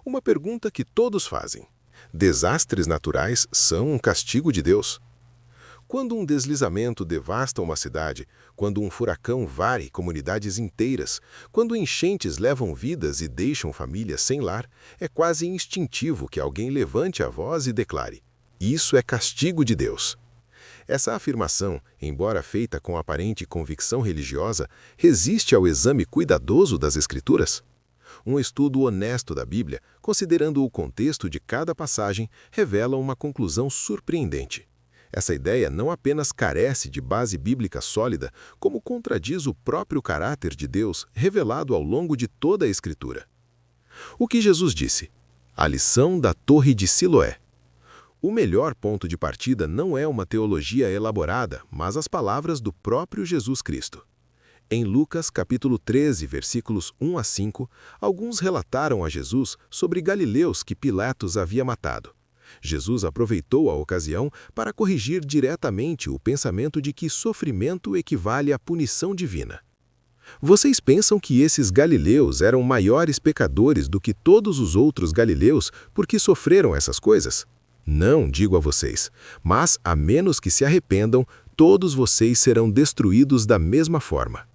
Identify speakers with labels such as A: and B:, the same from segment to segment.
A: Uma pergunta que todos fazem: desastres naturais são um castigo de Deus? Quando um deslizamento devasta uma cidade, quando um furacão vare comunidades inteiras, quando enchentes levam vidas e deixam famílias sem lar, é quase instintivo que alguém levante a voz e declare: isso é castigo de Deus. Essa afirmação, embora feita com aparente convicção religiosa, resiste ao exame cuidadoso das Escrituras? Um estudo honesto da Bíblia, considerando o contexto de cada passagem, revela uma conclusão surpreendente. Essa ideia não apenas carece de base bíblica sólida, como contradiz o próprio caráter de Deus revelado ao longo de toda a Escritura. O que Jesus disse? A lição da Torre de Siloé. O melhor ponto de partida não é uma teologia elaborada, mas as palavras do próprio Jesus Cristo. Em Lucas capítulo 13, versículos 1 a 5, alguns relataram a Jesus sobre galileus que Pilatos havia matado. Jesus aproveitou a ocasião para corrigir diretamente o pensamento de que sofrimento equivale à punição divina. Vocês pensam que esses galileus eram maiores pecadores do que todos os outros galileus porque sofreram essas coisas? Não, digo a vocês, mas, a menos que se arrependam, todos vocês serão destruídos da mesma forma.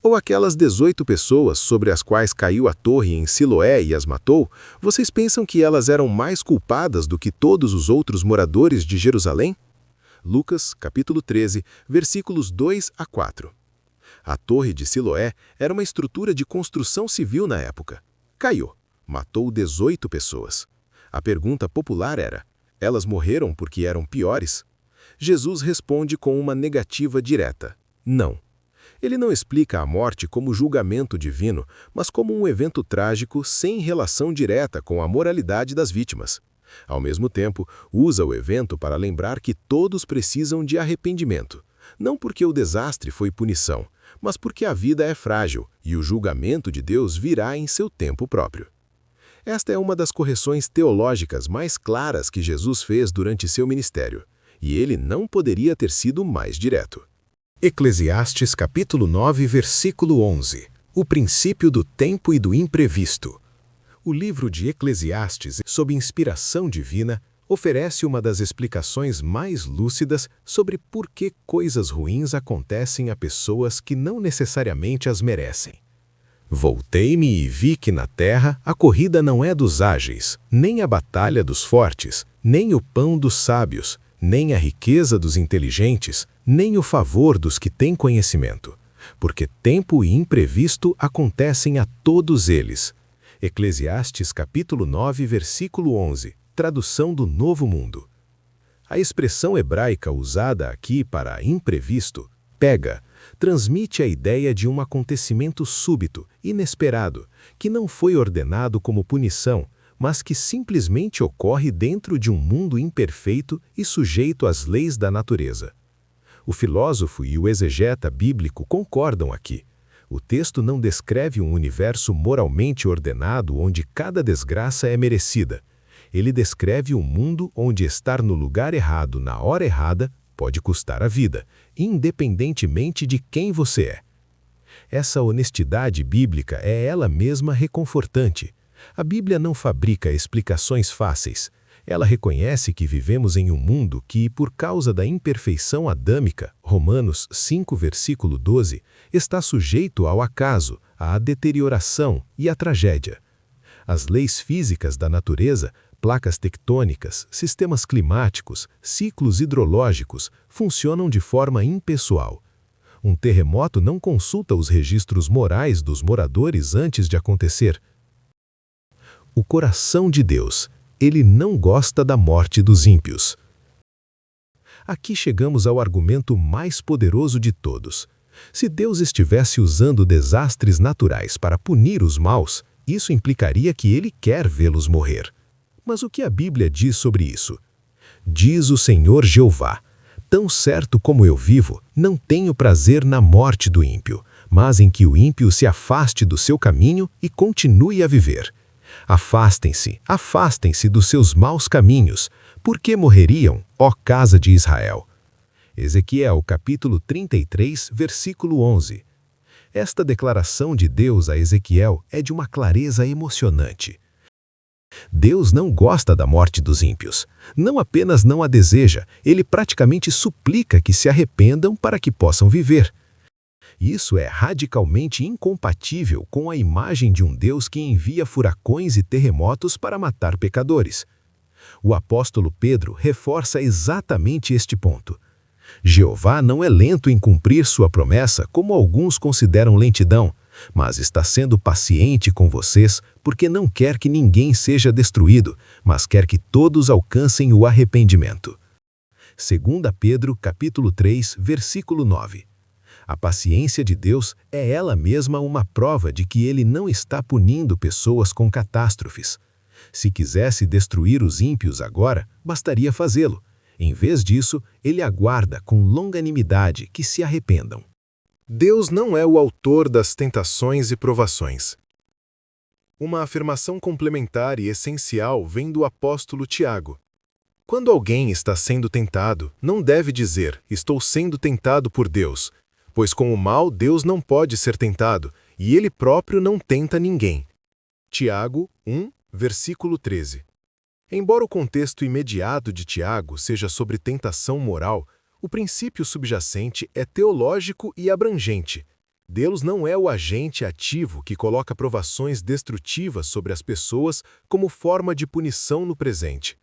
A: Ou aquelas 18 pessoas sobre as quais caiu a torre em Siloé e as matou, vocês pensam que elas eram mais culpadas do que todos os outros moradores de Jerusalém? Lucas, capítulo 13, versículos 2 a 4. A torre de Siloé era uma estrutura de construção civil na época. Caiu, matou 18 pessoas. A pergunta popular era: elas morreram porque eram piores? Jesus responde com uma negativa direta: não. Ele não explica a morte como julgamento divino, mas como um evento trágico sem relação direta com a moralidade das vítimas. Ao mesmo tempo, usa o evento para lembrar que todos precisam de arrependimento, não porque o desastre foi punição, mas porque a vida é frágil e o julgamento de Deus virá em seu tempo próprio. Esta é uma das correções teológicas mais claras que Jesus fez durante seu ministério, e ele não poderia ter sido mais direto.
B: Eclesiastes capítulo 9, versículo 11. O princípio do tempo e do imprevisto. O livro de Eclesiastes, sob inspiração divina, oferece uma das explicações mais lúcidas sobre por que coisas ruins acontecem a pessoas que não necessariamente as merecem. Voltei-me e vi que na terra a corrida não é dos ágeis, nem a batalha dos fortes, nem o pão dos sábios, nem a riqueza dos inteligentes, nem o favor dos que têm conhecimento, porque tempo e imprevisto acontecem a todos eles. Eclesiastes capítulo 9, versículo 11, tradução do Novo Mundo. A expressão hebraica usada aqui para imprevisto, pega, transmite a ideia de um acontecimento súbito, inesperado, que não foi ordenado como punição, mas que simplesmente ocorre dentro de um mundo imperfeito e sujeito às leis da natureza. O filósofo e o exegeta bíblico concordam aqui. O texto não descreve um universo moralmente ordenado onde cada desgraça é merecida. Ele descreve um mundo onde estar no lugar errado na hora errada pode custar a vida, independentemente de quem você é. Essa honestidade bíblica é ela mesma reconfortante. A Bíblia não fabrica explicações fáceis. Ela reconhece que vivemos em um mundo que, por causa da imperfeição adâmica, Romanos 5, versículo 12, está sujeito ao acaso, à deterioração e à tragédia. As leis físicas da natureza, placas tectônicas, sistemas climáticos, ciclos hidrológicos, funcionam de forma impessoal. Um terremoto não consulta os registros morais dos moradores antes de acontecer. O coração de Deus, ele não gosta da morte dos ímpios. Aqui chegamos ao argumento mais poderoso de todos. Se Deus estivesse usando desastres naturais para punir os maus, isso implicaria que ele quer vê-los morrer. Mas o que a Bíblia diz sobre isso? Diz o Senhor Jeová: tão certo como eu vivo, não tenho prazer na morte do ímpio, mas em que o ímpio se afaste do seu caminho e continue a viver. Afastem-se, afastem-se dos seus maus caminhos, porque morreriam, ó casa de Israel. Ezequiel, capítulo 33, versículo 11. Esta declaração de Deus a Ezequiel é de uma clareza emocionante. Deus não gosta da morte dos ímpios. Não apenas não a deseja, ele praticamente suplica que se arrependam para que possam viver. Isso é radicalmente incompatível com a imagem de um Deus que envia furacões e terremotos para matar pecadores. O apóstolo Pedro reforça exatamente este ponto. Jeová não é lento em cumprir sua promessa, como alguns consideram lentidão, mas está sendo paciente com vocês porque não quer que ninguém seja destruído, mas quer que todos alcancem o arrependimento. 2 Pedro, capítulo 3, versículo 9. A paciência de Deus é ela mesma uma prova de que ele não está punindo pessoas com catástrofes. Se quisesse destruir os ímpios agora, bastaria fazê-lo. Em vez disso, ele aguarda com longanimidade que se arrependam.
C: Deus não é o autor das tentações e provações. Uma afirmação complementar e essencial vem do apóstolo Tiago. Quando alguém está sendo tentado, não deve dizer, estou sendo tentado por Deus, pois com o mal Deus não pode ser tentado, e ele próprio não tenta ninguém. Tiago 1, versículo 13. Embora o contexto imediato de Tiago seja sobre tentação moral, o princípio subjacente é teológico e abrangente. Deus não é o agente ativo que coloca provações destrutivas sobre as pessoas como forma de punição no presente.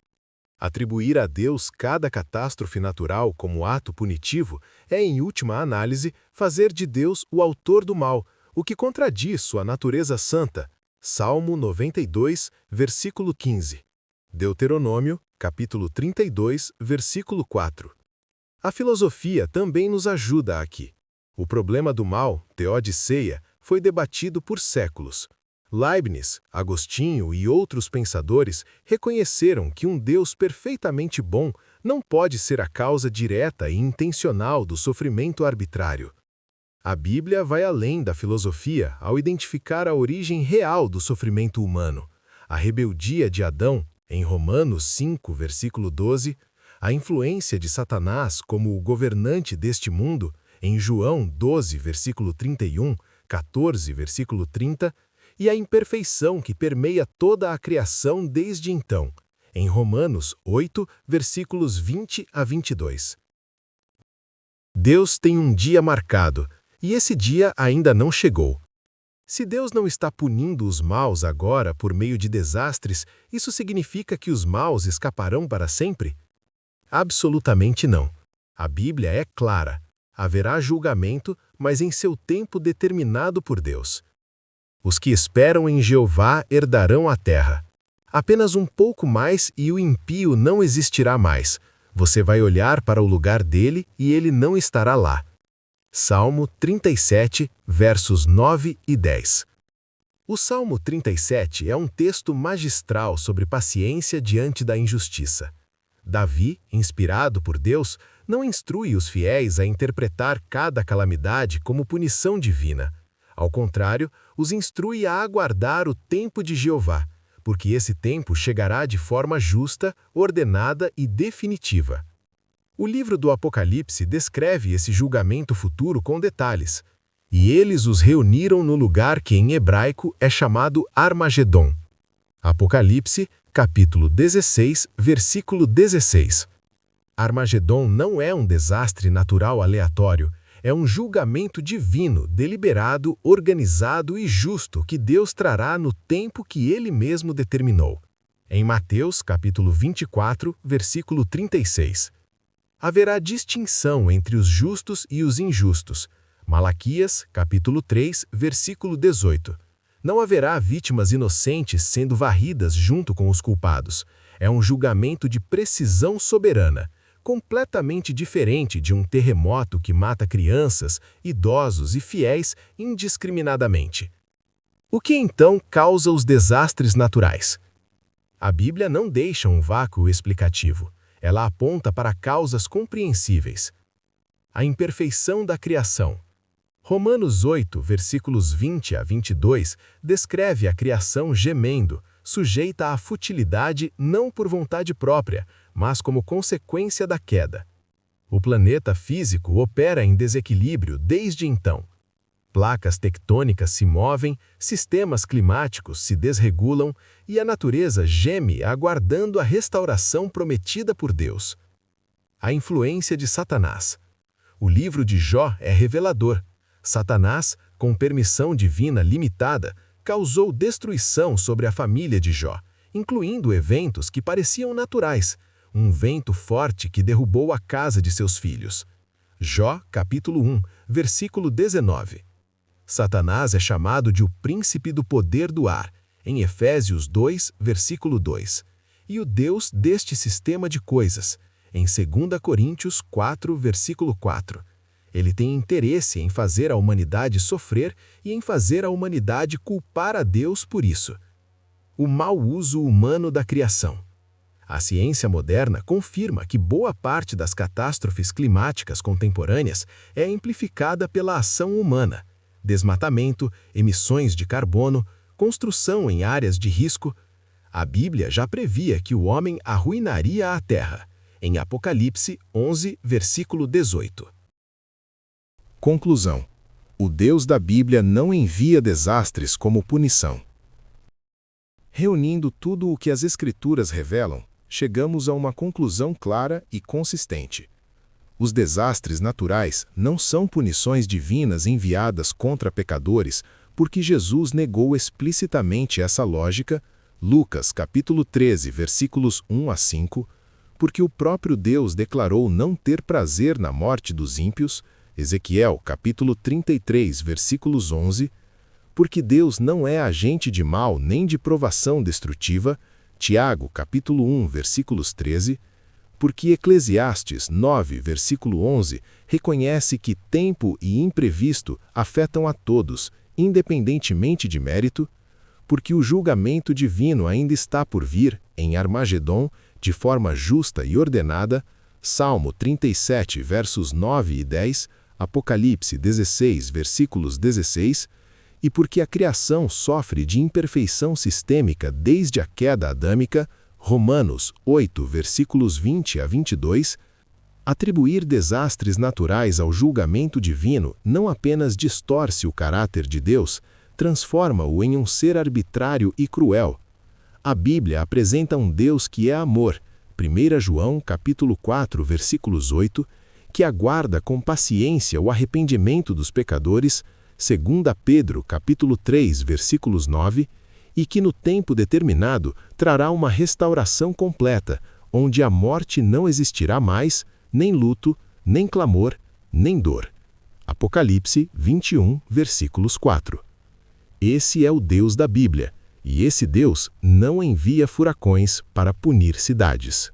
C: Atribuir a Deus cada catástrofe natural como ato punitivo é, em última análise, fazer de Deus o autor do mal, o que contradiz sua natureza santa. Salmo 92, versículo 15. Deuteronômio, capítulo 32, versículo 4. A filosofia também nos ajuda aqui. O problema do mal, teodiceia, foi debatido por séculos. Leibniz, Agostinho e outros pensadores reconheceram que um Deus perfeitamente bom não pode ser a causa direta e intencional do sofrimento arbitrário. A Bíblia vai além da filosofia ao identificar a origem real do sofrimento humano, a rebeldia de Adão, em Romanos 5, versículo 12, a influência de Satanás como o governante deste mundo, em João 12, versículo 31, 14, versículo 30, e a imperfeição que permeia toda a criação desde então, em Romanos 8, versículos 20 a 22. Deus tem um dia marcado, e esse dia ainda não chegou. Se Deus não está punindo os maus agora por meio de desastres, isso significa que os maus escaparão para sempre? Absolutamente não. A Bíblia é clara. Haverá julgamento, mas em seu tempo determinado por Deus. Os que esperam em Jeová herdarão a terra. Apenas um pouco mais e o impio não existirá mais. Você vai olhar para o lugar dele e ele não estará lá. Salmo 37, versos 9 e 10. O Salmo 37 é um texto magistral sobre paciência diante da injustiça. Davi, inspirado por Deus, não instrui os fiéis a interpretar cada calamidade como punição divina. Ao contrário, os instrui a aguardar o tempo de Jeová, porque esse tempo chegará de forma justa, ordenada e definitiva. O livro do Apocalipse descreve esse julgamento futuro com detalhes. E eles os reuniram no lugar que em hebraico é chamado Armagedon. Apocalipse, capítulo 16, versículo 16. Armagedon não é um desastre natural aleatório, é um julgamento divino, deliberado, organizado e justo que Deus trará no tempo que Ele mesmo determinou. Em Mateus, capítulo 24, versículo 36. Haverá distinção entre os justos e os injustos. Malaquias, capítulo 3, versículo 18. Não haverá vítimas inocentes sendo varridas junto com os culpados. É um julgamento de precisão soberana, completamente diferente de um terremoto que mata crianças, idosos e fiéis indiscriminadamente. O que então causa os desastres naturais? A Bíblia não deixa um vácuo explicativo. Ela aponta para causas compreensíveis. A imperfeição da criação. Romanos 8, versículos 20 a 22, descreve a criação gemendo, sujeita à futilidade não por vontade própria, mas como consequência da queda. O planeta físico opera em desequilíbrio desde então. Placas tectônicas se movem, sistemas climáticos se desregulam e a natureza geme aguardando a restauração prometida por Deus. A influência de Satanás. O livro de Jó é revelador. Satanás, com permissão divina limitada, causou destruição sobre a família de Jó, incluindo eventos que pareciam naturais, um vento forte que derrubou a casa de seus filhos. Jó, capítulo 1, versículo 19. Satanás é chamado de o príncipe do poder do ar, em Efésios 2, versículo 2, e o Deus deste sistema de coisas, em 2 Coríntios 4, versículo 4. Ele tem interesse em fazer a humanidade sofrer e em fazer a humanidade culpar a Deus por isso. O mau uso humano da criação. A ciência moderna confirma que boa parte das catástrofes climáticas contemporâneas é amplificada pela ação humana. Desmatamento, emissões de carbono, construção em áreas de risco. A Bíblia já previa que o homem arruinaria a terra, em Apocalipse 11, versículo 18.
B: Conclusão. O Deus da Bíblia não envia desastres como punição. Reunindo tudo o que as Escrituras revelam, chegamos a uma conclusão clara e consistente. Os desastres naturais não são punições divinas enviadas contra pecadores, porque Jesus negou explicitamente essa lógica, Lucas capítulo 13, versículos 1 a 5, porque o próprio Deus declarou não ter prazer na morte dos ímpios, Ezequiel capítulo 33, versículos 11, porque Deus não é agente de mal nem de provação destrutiva, Tiago capítulo 1, versículos 13, porque Eclesiastes 9, versículo 11, reconhece que tempo e imprevisto afetam a todos, independentemente de mérito, porque o julgamento divino ainda está por vir, em Armagedon, de forma justa e ordenada, Salmo 37, versos 9 e 10, Apocalipse 16, versículos 16, e porque a criação sofre de imperfeição sistêmica desde a queda adâmica, Romanos 8, versículos 20 a 22, atribuir desastres naturais ao julgamento divino não apenas distorce o caráter de Deus, transforma-o em um ser arbitrário e cruel. A Bíblia apresenta um Deus que é amor, 1 João capítulo 4, versículos 8, que aguarda com paciência o arrependimento dos pecadores, 2 Pedro capítulo 3, versículos 9, e que no tempo determinado trará uma restauração completa, onde a morte não existirá mais, nem luto, nem clamor, nem dor. Apocalipse 21, versículos 4. Esse é o Deus da Bíblia, e esse Deus não envia furacões para punir cidades.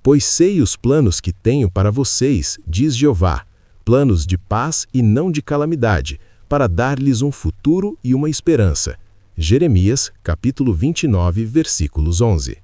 B: Pois sei os planos que tenho para vocês, diz Jeová, planos de paz e não de calamidade, para dar-lhes um futuro e uma esperança. Jeremias, capítulo 29, versículos 11.